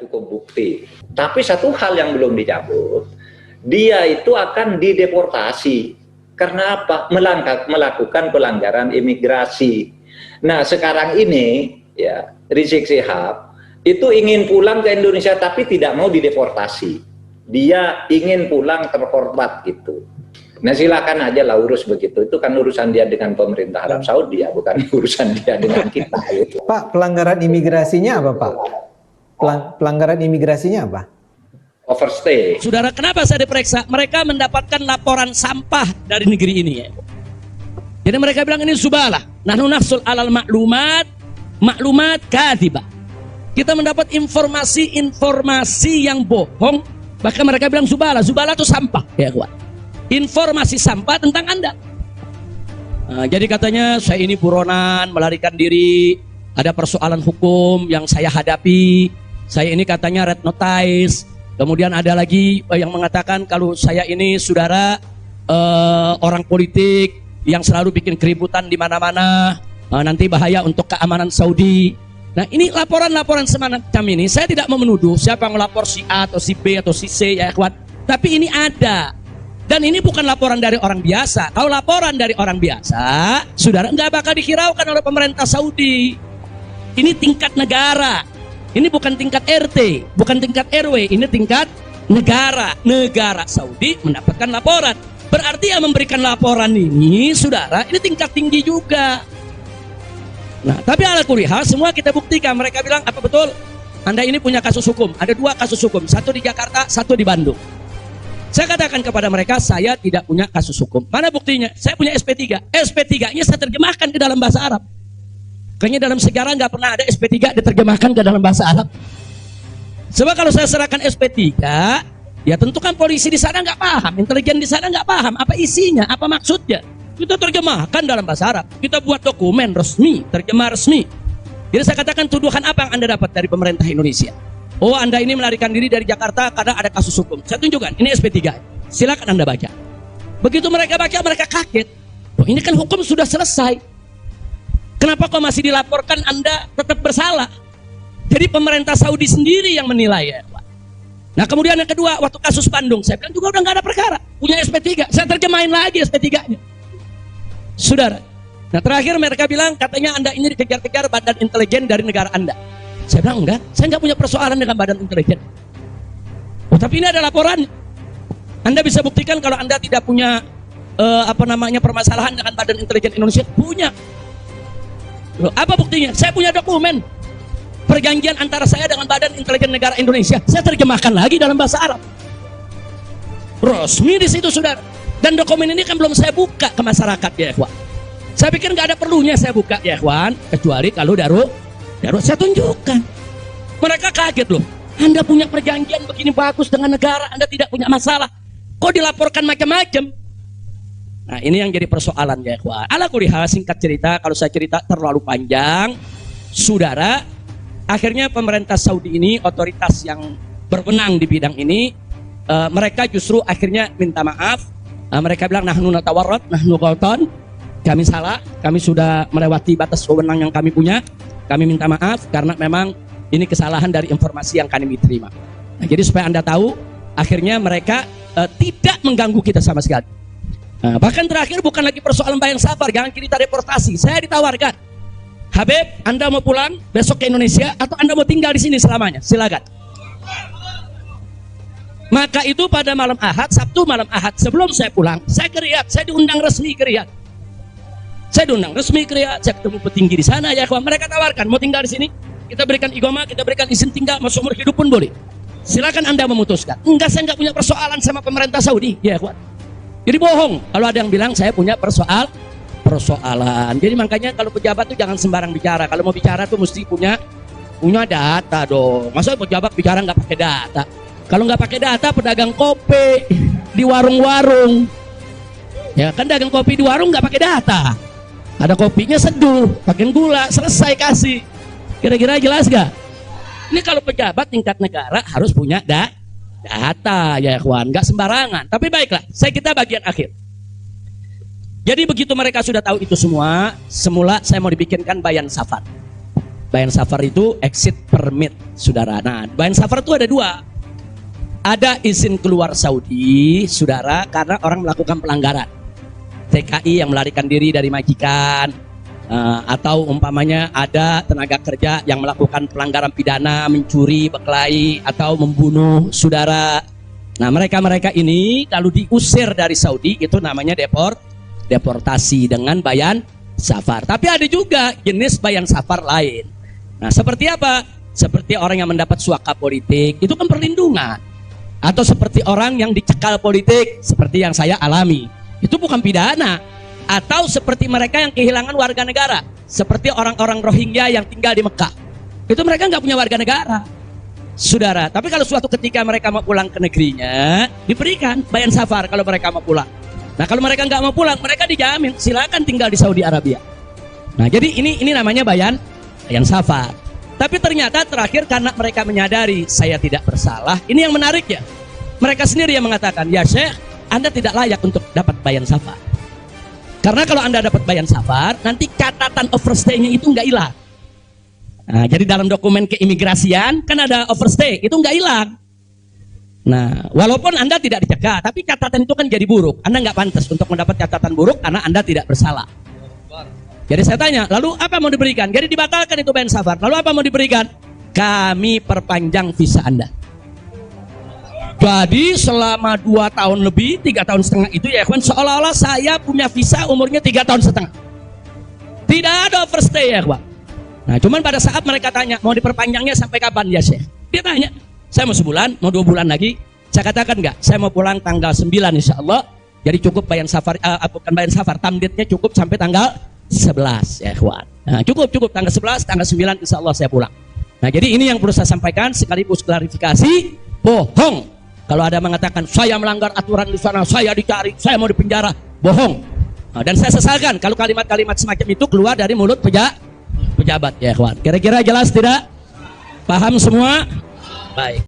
cukup bukti. Tapi satu hal yang belum dicabut, dia itu akan dideportasi. Karena apa? Melakukan pelanggaran imigrasi. Nah, sekarang ini ya Rizik Syihab itu ingin pulang ke Indonesia tapi tidak mau dideportasi. Dia ingin pulang terhormat gitu. Nah, silakan aja lah urus begitu. Itu kan urusan dia dengan pemerintah Arab Saudi ya, bukan urusan dia dengan kita gitu. Pak, pelanggaran imigrasinya apa, Pak? Pelanggaran imigrasinya apa? Overstay. Saudara, kenapa saya diperiksa? Mereka mendapatkan laporan sampah dari negeri ini ya. Jadi mereka bilang ini zubalah. Nahnu nahsul alal maklumat kadhibah. Kita mendapat informasi yang bohong. Bahkan mereka bilang zubalah. Zubalah itu sampah ya, kawan. Informasi sampah tentang Anda. Nah, jadi katanya saya ini buronan, melarikan diri, ada persoalan hukum yang saya hadapi. Saya ini katanya red notice. Kemudian ada lagi yang mengatakan kalau saya ini saudara orang politik yang selalu bikin keributan di mana-mana, nanti bahaya untuk keamanan Saudi. Nah, ini laporan-laporan semacam ini. Saya tidak mau menuduh siapa yang melapor si A atau si B atau si C ya kawan. Tapi ini ada. Dan ini bukan laporan dari orang biasa. Kalau laporan dari orang biasa, saudara nggak bakal dihiraukan oleh pemerintah Saudi. Ini tingkat negara. Ini bukan tingkat RT, bukan tingkat RW. Ini tingkat negara. Negara Saudi mendapatkan laporan. Berarti yang memberikan laporan ini, saudara, ini tingkat tinggi juga. Nah, tapi ala kulli hal semua kita buktikan. Mereka bilang, apa betul? Anda ini punya kasus hukum. Ada 2 kasus hukum. Satu di Jakarta, satu di Bandung. Saya katakan kepada mereka, saya tidak punya kasus hukum. Mana buktinya? Saya punya SP3. SP3-nya saya terjemahkan ke dalam bahasa Arab. Kayaknya dalam sejarah nggak pernah ada SP3 diterjemahkan ke dalam bahasa Arab. Sebab kalau saya serahkan SP3, ya tentu kan polisi di sana nggak paham, intelijen di sana nggak paham apa isinya, apa maksudnya. Kita terjemahkan dalam bahasa Arab. Kita buat dokumen resmi, terjemah resmi. Jadi saya katakan tuduhan apa yang Anda dapat dari pemerintah Indonesia? Oh, Anda ini melarikan diri dari Jakarta karena ada kasus hukum. Saya tunjukkan, ini SP3. Silakan Anda baca. Begitu mereka baca, mereka kaget. Oh, ini kan hukum sudah selesai. Kenapa kok masih dilaporkan Anda tetap bersalah? Jadi pemerintah Saudi sendiri yang menilai ya. Nah, kemudian yang kedua, waktu kasus Bandung, saya bilang juga udah nggak ada perkara. Punya SP3, saya terjemahin lagi SP3-nya. Saudara. Nah, terakhir mereka bilang katanya Anda ini dikejar-kejar badan intelijen dari negara Anda. Saya bilang enggak, saya nggak punya persoalan dengan badan intelijen. Oh, tapi ini ada laporan. Anda bisa buktikan kalau Anda tidak punya permasalahan dengan badan intelijen Indonesia. Punya. Loh, apa buktinya? Saya punya dokumen perjanjian antara saya dengan badan intelijen negara Indonesia. Saya terjemahkan lagi dalam bahasa Arab. Resmi di situ, saudara. Dan dokumen ini kan belum saya buka ke masyarakat ya, ikhwan. Saya pikir nggak ada perlunya saya buka ya, ikhwan, kecuali kalau darurat saya tunjukkan. Mereka kaget loh. Anda punya perjanjian begini bagus dengan negara, Anda tidak punya masalah. Kok dilaporkan macam-macam? Nah, ini yang jadi persoalan ya, ikhwan. Ala kulli hal, singkat cerita, kalau saya cerita terlalu panjang, saudara, akhirnya pemerintah Saudi ini, otoritas yang berwenang di bidang ini, mereka justru akhirnya minta maaf. Mereka bilang, nahnu natawarrat, nahnu ghaltan. Kami salah, kami sudah melewati batas wewenang yang kami punya. Kami minta maaf karena memang ini kesalahan dari informasi yang kami terima. Nah, jadi supaya Anda tahu, akhirnya mereka tidak mengganggu kita sama sekali. Nah, bahkan terakhir bukan lagi persoalan bayang safar, jangan kita deportasi. Saya ditawarkan, Habib, Anda mau pulang besok ke Indonesia atau Anda mau tinggal di sini selamanya? Silakan. Maka itu pada malam Ahad, Sabtu malam Ahad, sebelum saya pulang, saya ke Riyadh, saya diundang resmi ke Riyadh. Saya diundang resmi ke Riyadh, saya ketemu petinggi di sana ya, kawan. Mereka tawarkan mau tinggal di sini, kita berikan iqamah, kita berikan izin tinggal, masuk umur hidup pun boleh. Silakan Anda memutuskan. Enggak, saya enggak punya persoalan sama pemerintah Saudi, ya, kawan. Jadi bohong kalau ada yang bilang saya punya persoalan. Jadi makanya kalau pejabat tuh jangan sembarang bicara. Kalau mau bicara tuh mesti punya data dong. Masa pejabat bicara nggak pakai data? Kalau nggak pakai data, pedagang kopi di warung-warung, ya kan dagang kopi di warung nggak pakai data. Ada kopinya seduh, pakai gula, selesai kasih. Kira-kira jelas gak? Ini kalau pejabat tingkat negara harus punya data ya kawan, nggak sembarangan. Tapi baiklah, kita bagian akhir. Jadi begitu mereka sudah tahu itu semua, semula saya mau dibikinkan bayan safar. Bayan safar itu exit permit, saudara. Nah, bayan safar itu ada dua. Ada izin keluar Saudi, saudara, karena orang melakukan pelanggaran. TKI yang melarikan diri dari majikan, atau umpamanya ada tenaga kerja yang melakukan pelanggaran pidana, mencuri, berkelahi, atau membunuh saudara. Nah, mereka-mereka ini kalau diusir dari Saudi itu namanya deportasi dengan bayan safar. Tapi ada juga jenis bayan safar lain. Nah, seperti apa? Seperti orang yang mendapat suaka politik, itu kan perlindungan. Atau seperti orang yang dicekal politik, seperti yang saya alami, itu bukan pidana. Atau seperti mereka yang kehilangan warga negara, seperti orang-orang Rohingya yang tinggal di Mekah, itu mereka nggak punya warga negara, saudara. Tapi kalau suatu ketika mereka mau pulang ke negerinya, diberikan bayan safar kalau mereka mau pulang. Nah, kalau mereka nggak mau pulang, mereka dijamin silakan tinggal di Saudi Arabia. Nah, jadi ini namanya bayan safar. Tapi ternyata terakhir karena mereka menyadari saya tidak bersalah, ini yang menarik ya. Mereka sendiri yang mengatakan, ya Syekh, Anda tidak layak untuk dapat bayan safar. Karena kalau Anda dapat bayan safar, nanti catatan overstay-nya itu nggak hilang. Nah, jadi dalam dokumen keimigrasian kan ada overstay, itu nggak hilang. Nah, walaupun Anda tidak dicegah, tapi catatan itu kan jadi buruk. Anda nggak pantas untuk mendapat catatan buruk karena Anda tidak bersalah. Jadi saya tanya, lalu apa mau diberikan? Jadi dibatalkan itu bayan safar. Lalu apa mau diberikan? Kami perpanjang visa Anda. Jadi selama 2 tahun lebih, 3 tahun setengah itu ya kawan, seolah-olah saya punya visa umurnya 3 tahun setengah. Tidak ada overstay ya kawan. Nah, cuman pada saat mereka tanya, mau diperpanjangnya sampai kapan ya Syekh? Dia tanya, saya mau sebulan, mau 2 bulan lagi. Saya katakan enggak, saya mau pulang tanggal 9 insya Allah. Jadi cukup bayan safar, bukan bayan safar, tamdidnya cukup sampai tanggal 11 ya kawan. Nah, cukup tanggal 11, tanggal 9 insya Allah saya pulang. Nah, jadi ini yang perlu saya sampaikan sekaligus klarifikasi, bohong. Kalau ada mengatakan saya melanggar aturan di sana, saya dicari, saya mau dipenjara, bohong. Nah, dan saya sesalkan kalau kalimat-kalimat semacam itu keluar dari mulut pejabat ya kawan. Kira-kira jelas tidak? Paham semua? Baik.